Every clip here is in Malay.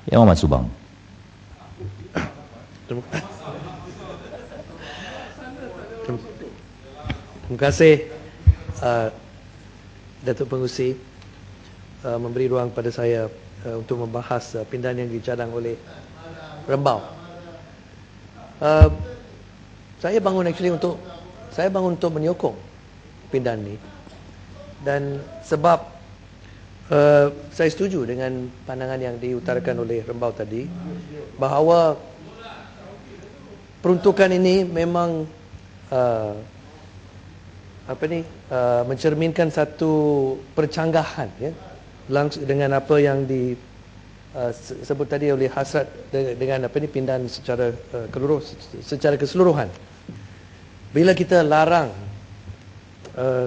Yang Muhammad Subang. Terima kasih Datuk Pengerusi memberi ruang pada saya untuk membahas pindahan yang dicadang oleh Rembau. Saya bangun untuk menyokong pindahan ini, dan sebab saya setuju dengan pandangan yang diutarakan oleh Rembau tadi, bahawa peruntukan ini memang mencerminkan satu percanggahan, ya, langsung dengan apa yang disebut tadi oleh Hasrat, dengan pindahan secara keseluruhan. Bila kita larang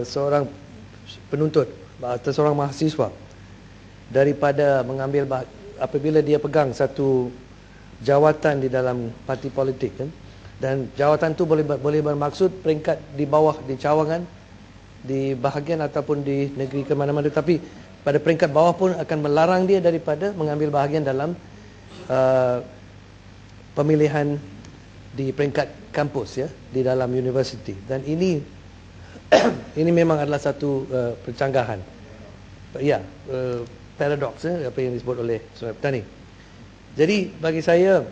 seorang penuntut atau seorang mahasiswa daripada mengambil apabila dia pegang satu jawatan di dalam parti politik, kan, dan jawatan tu boleh bermaksud peringkat di bawah di cawangan, di bahagian ataupun di negeri ke mana-mana, tapi pada peringkat bawah pun akan melarang dia daripada mengambil bahagian dalam pemilihan di peringkat kampus, ya, di dalam universiti. Dan ini ini memang adalah satu percanggahan, ya, paradoks, apa yang disebut oleh Saudara Petani. Jadi bagi saya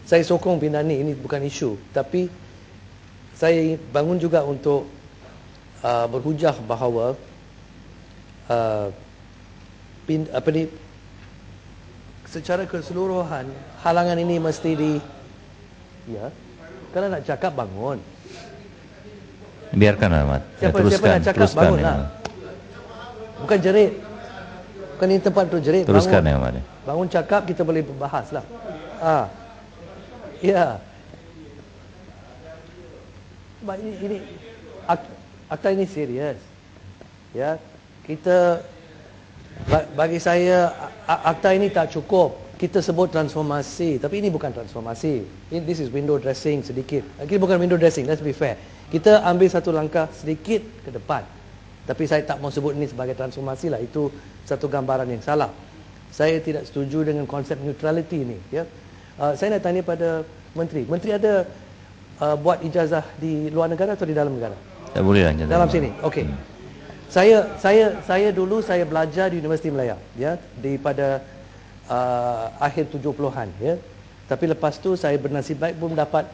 sokong pindahan ini bukan isu, tapi saya bangun juga untuk berhujah bahawa secara keseluruhan halangan ini mesti ya, kalau nak cakap bangun. Biarkan Ahmad. Siapa nak cakap bangunlah. Bukan jerit. Bukan ini tempat untuk jerit. Teruskan ya Ahmad. Bangun cakap, kita boleh berbahas lah. Ya. Ini akta ini serius. Ya, kita, bagi saya akta ini tak cukup. Kita sebut transformasi, tapi ini bukan transformasi. This is window dressing sedikit. Ini bukan window dressing, let's be fair. Kita ambil satu langkah sedikit ke depan. Tapi saya tak mau sebut ini sebagai transformasi lah. Itu satu gambaran yang salah. Saya tidak setuju dengan konsep neutrality ini, ya. Saya nak tanya pada Menteri. Menteri ada buat ijazah di luar negara atau di dalam negara? Tak boleh lah. Dalam sini. Okey. Saya dulu belajar di Universiti Malaya, ya, pada akhir 70-an, ya. Tapi lepas tu saya bernasib baik pun dapat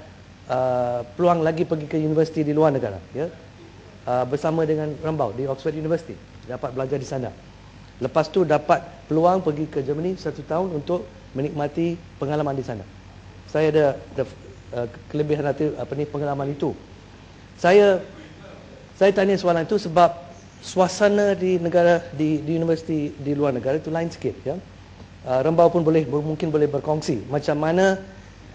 peluang lagi pergi ke universiti di luar negara, ya. Bersama dengan Rembau di Oxford University, dapat belajar di sana. Lepas tu dapat peluang pergi ke Germany 1 tahun untuk menikmati pengalaman di sana. Saya ada kelebihan pengalaman itu. Saya tanya soalan itu sebab suasana di universiti di luar negara itu lain sikit, ya. Rembau pun mungkin boleh berkongsi macam mana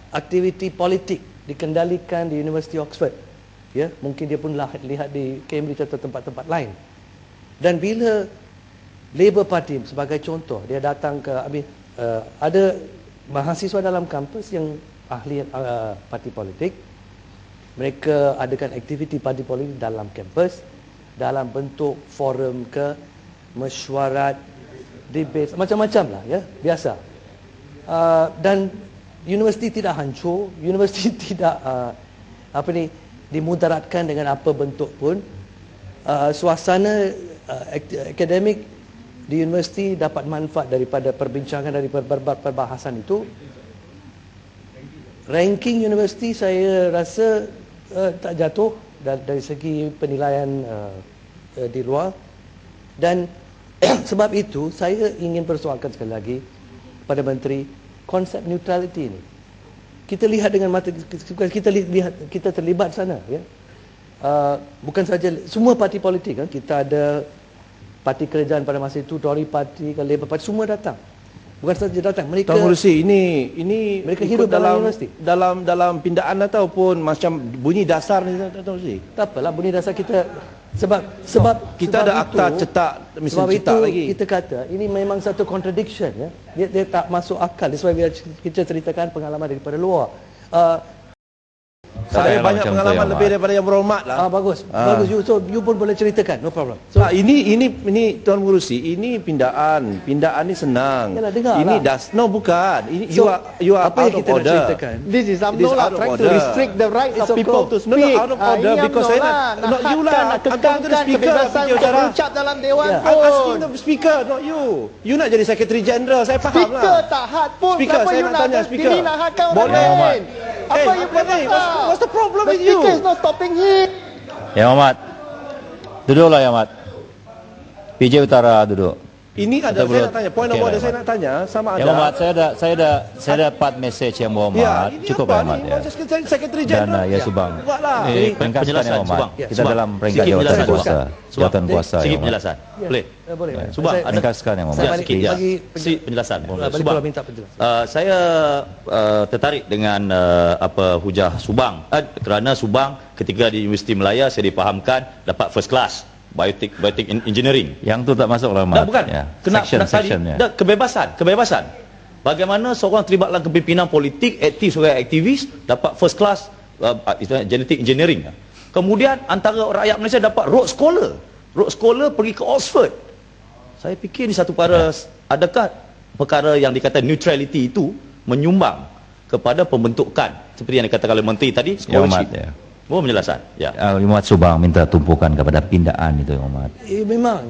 aktiviti politik dikendalikan di Universiti Oxford, ya. Mungkin dia pun lihat di Cambridge atau tempat-tempat lain. Dan bila Labour Party sebagai contoh, dia datang ke ada mahasiswa dalam kampus yang ahli parti politik. Mereka adakan aktiviti parti politik dalam kampus dalam bentuk forum ke mesyuarat, debate, macam-macam lah, ya, biasa. Dan universiti tidak hancur, universiti tidak dimudaratkan dengan apa bentuk pun. Suasana akademik di universiti dapat manfaat daripada perbincangan, dari perbahasan itu. Ranking universiti saya rasa tak jatuh dari segi penilaian di luar. Dan sebab itu saya ingin persoalkan sekali lagi pada Menteri konsep neutrality ini. Kita lihat dengan mata kita terlibat sana, ya. Bukan saja semua parti politik, kan. Kita ada parti kerajaan pada masa itu, Tory Party, Labour Party, semua datang. Bukan saja datang, mereka Tuan Pengerusi, ini mereka hidup dalam universiti. Dalam pindaan ataupun macam bunyi dasar ni, Tuan Pengerusi? Tak apalah bunyi dasar kita, sebab kita ada akta cetak, sebab cetak itu lagi. Kita kata ini memang satu contradiction, ya. Dia tak masuk akal. Sebab kita ceritakan pengalaman daripada luar. Saya banyak pengalaman lebih daripada yang berhormat lah. Bagus. Bagus. So you pun boleh ceritakan, no problem. So ini Tuan Pengerusi, ini pindaan ni senang. Yalah, dengar ini lah. bukan. Ini So, you are apa yang out of kita nak order. ceritakan? This is It is UMNO lah out of trying to order. restrict the rights of people to No, speak. out of order Ini because UMNO saya not you lah. nak I'm talking to the kekangkan speaker, kebebasan Video untuk Jara. berucap dalam Dewan Yeah. I'm asking pun. the speaker, not you. You nak jadi Secretary General, saya faham Speaker lah. tak had pun. Speaker, Kenapa saya you nak nak tanya speaker. sendiri nak hadkan orang Boleh, lain? Apa Hey, you apa ni? buat? What's the problem The with you? speaker is not stopping him. Yang Amat. Duduklah Yang Amat. PJ Utara duduk. Ini ada Betul, saya betul. nak tanya, point of Okey, order Yang saya Amat. nak tanya sama Yang ada. Amat, saya dapat message yang berhormat. ini Cukup apa Yang Amat ni? ya. Secretary Dan General. ya Subang. Buatlah. Ringkaskan penjelasan, Yang Amat. Subang. Ya, Kita Subang. dalam peringkat Sikit jawatan penjelasan, kuasa. Subang. Jawatan kuasa Sikit Yang Amat. penjelasan. Boleh? Boleh. Subang, Saya- ada- Ringkaskan Yang Saya Amat. balik Sikit. bagi Sikit penjelasan. balik Subang. kalau minta penjelasan. Saya tertarik dengan apa hujah Subang kerana Subang ketika di Universiti Melaya saya dipahamkan dapat first class biotic engineering. Yang tu tak masuk lah Amat. Tak, bukan. Ya. Kena Section ya. kebebasan. Bagaimana seorang terlibat dalam kepimpinan politik, aktif sebagai aktivis, dapat first class genetic engineering. Kemudian antara rakyat Malaysia dapat Rhodes Scholar pergi ke Oxford. Saya fikir ni satu perkara, adakah perkara yang dikata neutrality itu menyumbang kepada pembentukan seperti yang dikatakan oleh menteri tadi, Yang scholarship. Amat ya. Mohon penjelasan. Ya. Yang Amat Subang minta tumpukan kepada pindaan itu Yang Amat. Memang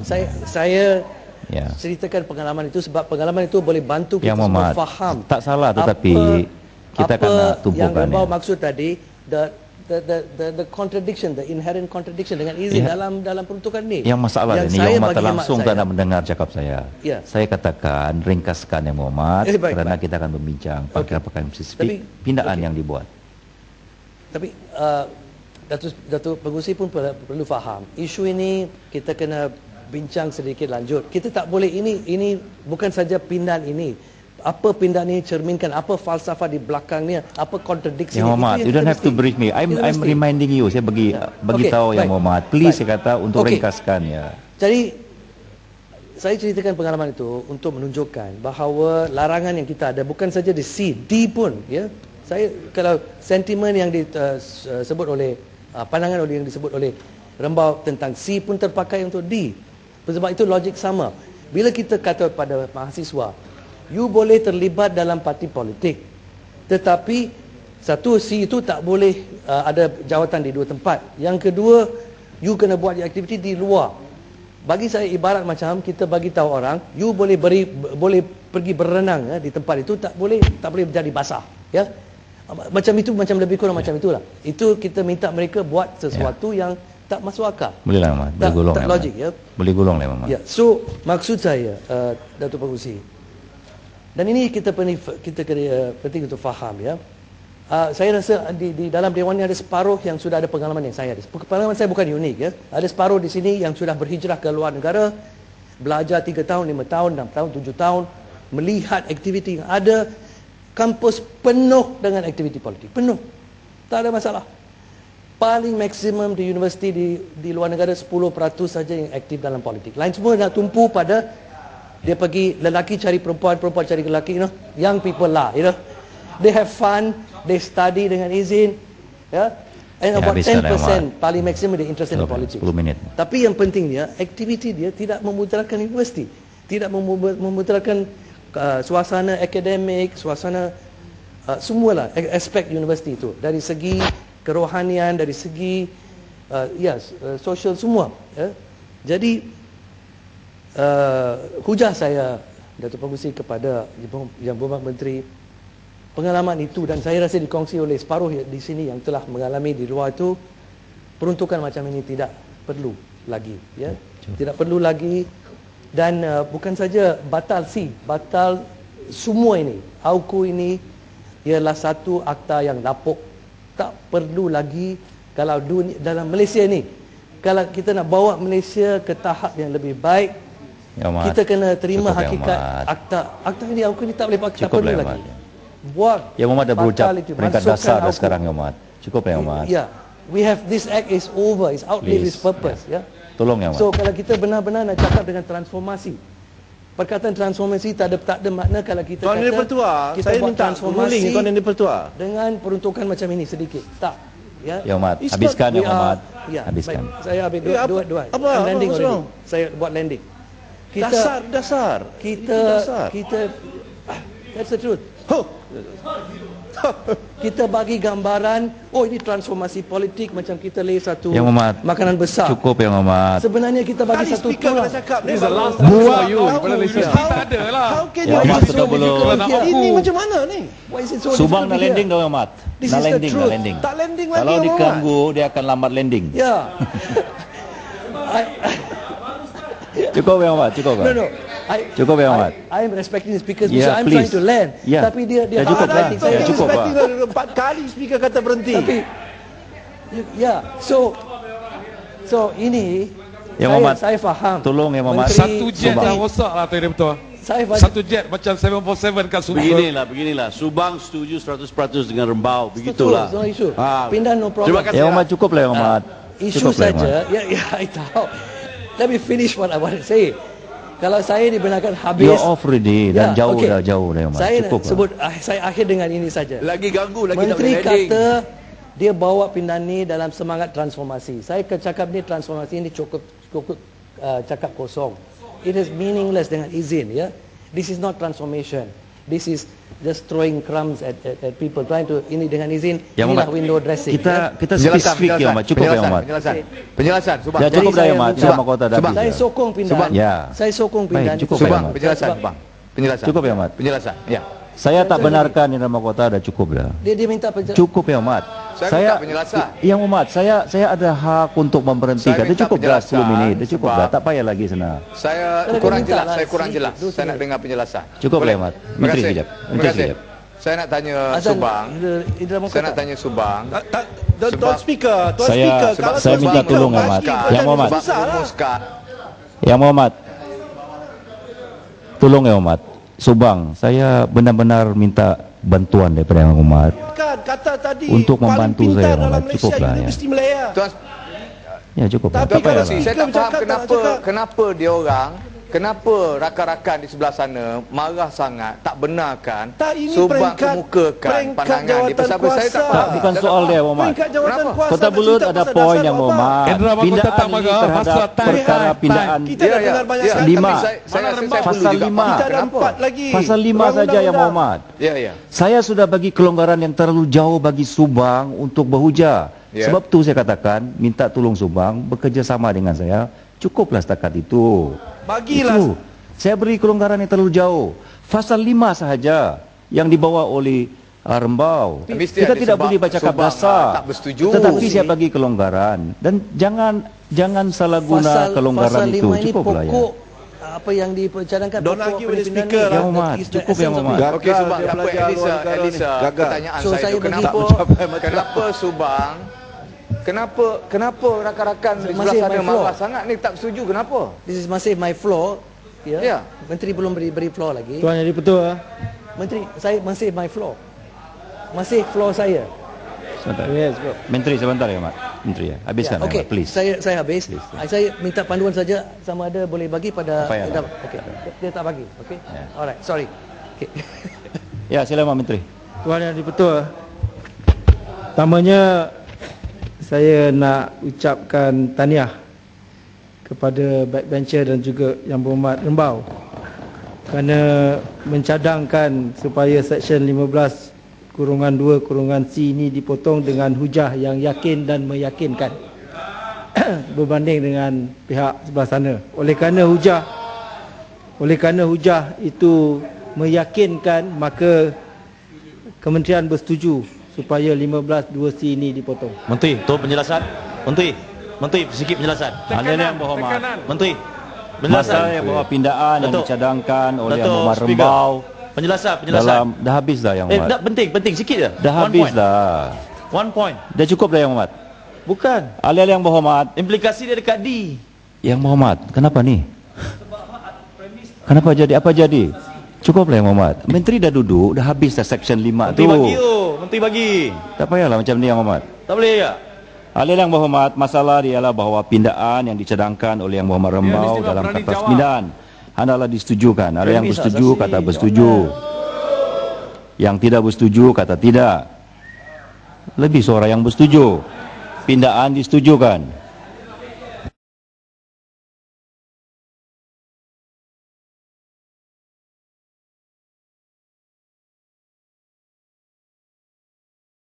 saya Ya. ceritakan pengalaman itu sebab pengalaman itu boleh bantu kita Yang semua Muhammad, faham. tak salah tetapi kita apa kena yang tumpukan Rembau ya. maksud tadi, the contradiction, the inherent contradiction dengan izin Ya. dalam peruntukan ni. Yang masalah Yang ini saya Yang Muhammad bagi langsung hemat tak saya- nak mendengar cakap saya. Ya. Saya katakan ringkaskan Yang Muhammad Baik, kerana baik. kita akan membincang pakaian spesifik Tapi- pindaan okey. yang dibuat. Tapi Datuk Pengurusi pun perlu faham. Isu ini kita kena bincang sedikit lanjut. Kita tak boleh ini bukan saja pindaan ini. Apa pindaan ini cerminkan, apa falsafah di belakangnya, apa kontradiksi. Yang Muhammad, you don't have to brief me. I'm reminding you. Saya bagi Okey, tahu Yang baik. Muhammad. Please Baik. saya kata untuk Okey. ringkaskan ya. Jadi saya ceritakan pengalaman itu untuk menunjukkan bahawa larangan yang kita ada bukan saja di C, D pun ya. Saya kalau sentimen yang disebut oleh pandangan yang disebut oleh Rembau tentang C pun terpakai untuk D. Sebab itu logik sama. Bila kita kata pada mahasiswa, you boleh terlibat dalam parti politik. Tetapi satu, C itu tak boleh ada jawatan di dua tempat. Yang kedua, you kena buat aktiviti di luar. Bagi saya ibarat macam kita bagi tahu orang, you boleh pergi berenang di tempat itu, tak boleh jadi basah, ya. Macam itu, macam lebih kurang macam itulah. Itu kita minta mereka buat sesuatu yang tak masuk akal. Boleh lah Muhammad. Boleh Tak- gulung tak Yang logik, Muhammad. ya. Boleh gulung lah Muhammad. Ya, so maksud saya Datuk Pengerusi, dan ini kita penting untuk faham ya. Saya rasa di dalam dewan ini ada separuh yang sudah ada pengalaman yang saya ada. Pengalaman saya bukan unik ya. Ada separuh di sini yang sudah berhijrah ke luar negara, belajar 3 tahun, 5 tahun, 6 tahun, 7 tahun, melihat aktiviti yang ada, kampus penuh dengan aktiviti politik, penuh. Tak ada masalah. Paling maksimum di universiti di luar negara 10% saja yang aktif dalam politik. Lain semua nak tumpu pada dia pergi lelaki cari perempuan, perempuan cari lelaki, young people lah, They have fun, they study dengan izin, ya. And Ya, about habiskan lah, 10% paling maksimum dia interested in 10 politics. minit. Tapi yang pentingnya aktiviti dia tidak memudaratkan universiti, tidak memudaratkan suasana akademik, suasana semualah aspek universiti itu dari segi kerohanian, dari segi sosial semua ya. Jadi hujah saya Datuk Pengerusi kepada Yang Berhormat Menteri, pengalaman itu dan saya rasa dikongsi oleh separuh di sini yang telah mengalami di luar itu, peruntukan macam ini tidak perlu lagi ya. Tidak perlu lagi. Dan bukan saja batal C, batal semua ini. AUKU ini ialah satu akta yang lapuk. Tak perlu lagi kalau dalam Malaysia ni. Kalau kita nak bawa Malaysia ke tahap yang lebih baik, Ya, Muhammad. kita kena terima Cukup, Ya, hakikat Muhammad. akta ini, AUKU ini tak boleh pakai, tak Cukup perlu lah, lagi. Muhammad. Buat Yang Muhammad dah berucap batal itu, peringkat masukkan dasar dah AUKU. sekarang Yang Muhammad. Cukup ya Muhammad. Ya, we have this act is over, it's outlived Please. its purpose ya. Tolong Yang So Muhammad. kalau kita benar-benar nak cakap dengan transformasi, perkataan transformasi tak ada makna kalau kita Tuan kata Yang Dipertua, kita saya buat minta ruling Tuan Yang Dipertua. dengan peruntukan macam ini sedikit. Tak. Ya. Yang Muhammad, It's habiskan We Yang Muhammad. are- ya, Habiskan. baik. Saya habis Ya, apa- dua. apa- I'm apa landing maksud already. Saya buat landing. Dasar. Kita Itu dasar. that's the truth. Huh. Kita bagi gambaran, oh ini transformasi politik macam kita lay satu Yang Muhammad, makanan besar. Cukup Yang Muhammad. Sebenarnya kita bagi Tadi satu speaker tulang. dah cakap ni Buat how can Ya, you Muhammad, use betul belum. ini macam mana ni? Why is it so Subang difficult dah to hear? landing dah Yang Muhammad. This Dah is the landing, dah truth. landing. Tak landing lagi Kalau Yang Muhammad. diganggu, dia akan lambat landing. Ya. Cukup Yang Muhammad, cukup. No. Cukup, Yang Muhammad. I am respecting the speakers, Yeah, so I'm please. trying to land. Yeah. Tapi dia Ya, cukup lah. highlighting saya. Ya, cukup lah. 4 kali speaker kata berhenti. Tapi ya, so ini Yang Muhammad, saya faham. tolong Yang Muhammad. Menteri- Satu jet Subang. dah rosak lah tadi betul. Saya Satu jet macam 747 kat Subang. Beginilah. Subang setuju 100% dengan Rembau. Begitulah. No issue. Ah. Pindah no problem. Terima kasih. Yang Muhammad, cukup lah Yang Muhammad. Isu Cukup lah, Yang saja. Muhammad. I tahu. Let me finish what I want to say. Kalau saya dibenarkan habis. You're off already dan jauh okay. dah Yang Muhammad. Saya Cukup lah. sebut saya akhir dengan ini saja. Lagi ganggu, lagi tak Menteri boleh landing. kata dia bawa pindah ni dalam semangat transformasi. Saya cakap ni transformasi ini cukup cakap kosong. It is meaningless dengan izin ya. This is not transformation. This is just throwing crumbs at people trying to ini dengan izin. Yang Inilah Muhammad, window dressing. kita spesifik Yang Muhammad. Cukup Yang Muhammad. Penjelasan. Subang. Ya, cukup Jadi dah saya Yang Muhammad. minta- Saya mau kota dah habis Saya dah. sokong pindahan. Ya. Saya sokong pindahan. cukup, Subang. Pak. Penjelasan. Subang. Penjelasan. Cukup Yang Muhammad. Penjelasan. Ya. Saya tak benarkan Indra Mahkota dah cukup dah. Dia minta penjelasan. Cukup Yang Muhammad. Saya minta penjelasan. Yang Muhammad, saya ada hak untuk memberhentikan. Saya Dia minta cukup dah 10 penjelasan minit. Dia cukup sebab- dah. Tak payah lagi sana. Saya Dia kurang minta jelas. lah, Saya kurang sedikit, jelas. dua, Saya nak tiga. dengar penjelasan. Cukup Boleh? Pak Ahmad. Terima Menteri kasih. sekejap. Terima Menteri kasih. sekejap. Saya nak tanya Azan, Subang. Indra Saya nak Mokhtar. tanya Subang. Tuan Sebab- speaker, Tuan Saya- speaker. sebab Kalau saya Tuan minta speaker tolong, bagi Ahmad. badan Yang Muhammad. susah lah. Rumuskan. Yang Muhammad. Tolong Yang Muhammad. Subang, saya benar-benar minta bantuan daripada Yang Muhammad. Kan kata tadi Untuk paling membantu pintar saya, dalam Muhammad. Malaysia Cukuplah, ya. Universiti Malaya. Tuan, Ya cukup. Tapi Tak payah kalau lah. si- saya tak Speaker faham bercakap, tak cakap. kenapa dia orang, kenapa rakan-rakan di sebelah sana marah sangat, tak benarkan Tak, ini Subang peringkat- kemukakan peringkat pandangan dia. jawatan Pasal apa? Saya tak kuasa. faham. Bukan Saya soal tak dia faham. Muhammad. Peringkat jawatan Kenapa? kuasa. Kota nak Bulut cerita ada pasal poin dasar Yang Bapak. Muhammad. Indra Mahkota Pindaan tak ini marah terhadap pasal time. perkara pindaan. Kita dah dengar banyak ya, sekali. Lima. tapi saya rasa saya Pasal perlu juga 5. faham Kita ada kenapa. 4 lagi. Pasal 5 Undang-undang. saja Yang Muhammad. Ya. Saya sudah bagi kelonggaran yang terlalu jauh bagi Subang untuk berhujah. Ya. Sebab tu saya katakan minta tolong Subang bekerjasama dengan saya. Cukuplah setakat itu. Bagilah. Itu. Saya beri kelonggaran yang terlalu jauh. Pasal 5 sahaja yang dibawa oleh Rembau. Mesti Kita ada tidak sebab boleh bercakap Subang, dasar. tak bersetuju. Tetapi saya bagi kelonggaran dan jangan salah guna kelonggaran itu. 5 ini Cukuplah ya. pokok apa yang dipercadangkan Don't pokok argue with the perpindahan speaker ni. lah. Yang Muhammad, That is the cukup Yang essence of Muhammad. it. Okey Subang, dia tak apa belajar luar Elisa, negara ni. Gagal. pertanyaan So, saya saya tu bagi- kenapa Subang kenapa rakan-rakan di sebelah Masih sana my floor. marah sangat ni, tak setuju kenapa? This is masih my floor. Ya. Ya. Menteri belum beri floor lagi. Tuan jadi betul ah. Menteri, saya masih my floor. Masih floor saya. Sebentar. Yes, go. Menteri sebentar ya, Mat. Menteri ya. Habiskan Okey, Ahmad, please. saya habis. Saya minta panduan saja sama ada boleh bagi pada Tak payah. okey. Dia tak bagi. Okey. Ya. Alright, sorry. Okey. Ya, silakan Menteri. Tuan yang betul. Pertamanya saya nak ucapkan tahniah kepada backbencher dan juga Yang Berhormat Rembau kerana mencadangkan supaya Seksyen 15/2/C ini dipotong dengan hujah yang yakin dan meyakinkan berbanding dengan pihak sebelah sana. Oleh kerana hujah itu meyakinkan, maka kementerian bersetuju supaya 15/2C ini dipotong. Menteri, tu penjelasan. Menteri, sikit penjelasan. Ahli Yang Berhormat. Menteri, Masalah penjelasan. yang bawa pindaan yang Betul. dicadangkan oleh Yang Betul, Berhormat speaker. Rembau Penjelasan. dalam dah habis dah Yang Berhormat. Tak penting sikit je. Dah One habis point. dah. 1 point. Dah cukup dah Yang Berhormat. Bukan. Ahli Yang Berhormat, Implikasi dia dekat D. Yang Berhormat, kenapa ni? Kenapa jadi? Apa jadi? Cukuplah Yang Berhormat. Menteri dah duduk, dah habis dah Seksyen 5 Menteri tu. bagi Menteri bagi. Tak payahlah macam ni Yang Berhormat. Tak boleh ya? Ahli Yang Berhormat, masalah dia ialah bahawa pindaan yang dicadangkan oleh Yang Berhormat Rembau mesti dalam berani kertas jawab. pindaan hendaklah disetujukan. Ada yang Premis bersetuju asasi. kata bersetuju. Yang tidak bersetuju kata tidak. lebih suara yang bersetuju. Pindaan disetujukan.